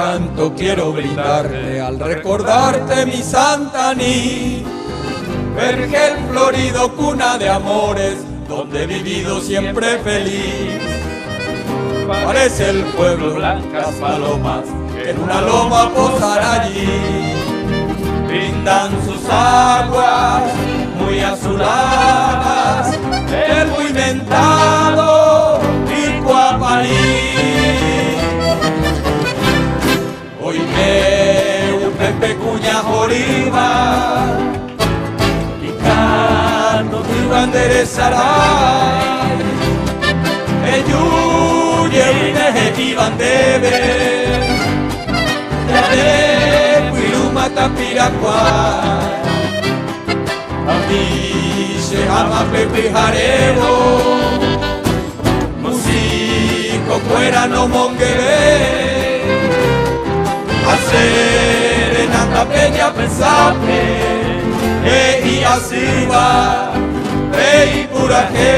canto quiero brindarte al recordarte mi Santaní, vergel florido, cuna de amores, donde he vivido siempre feliz. Parece el pueblo blancas palomas que en una loma posan allí, brindan sus aguas muy azuladas, el muy mentado Icuapaní. Hoy veo Pepe Cuña Joriba, picando tu banderezará, Eyuye Iban debe, Yare Piruma Tapiracua, Ami se ama Pepe Jarero, músico fuera no monguere, hacer en anda peña pensape, y así va, y puraje.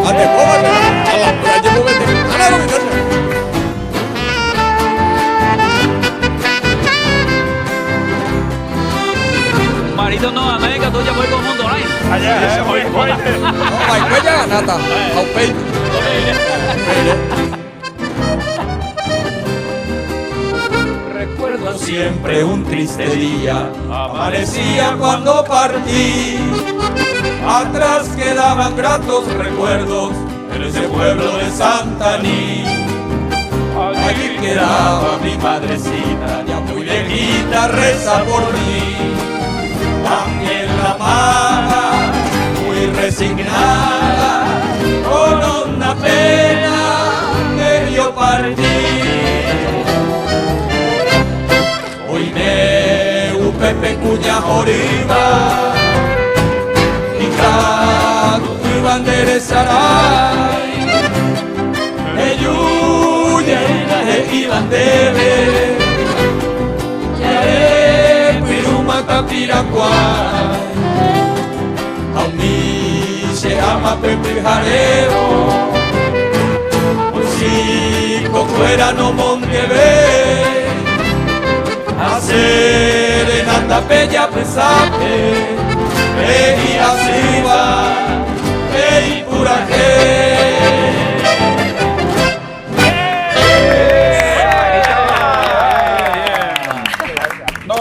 Ate jóvate, a la playa jóvate, a la novedad. Marito no, América, tú ya voy con mundo, ¿no? Allá, voy. No, Maicuella ganata, a un peito. Recuerdo siempre un triste día, amanecía cuando partí. Atrás quedaban gratos recuerdos en ese pueblo de Santaní. Allí quedaba mi madrecita, ya muy viejita, reza por mí. También la maga, muy resignada, con una pena que yo partí. Hoy veo Pepe Cuña Joriba, picando tu banderezará, Eyuye Iban debe, Yare Piruma Tapiracua, a mí se ama Pepe Jarero, músico fuera no mongueve, hacer en anda bella pesaje, y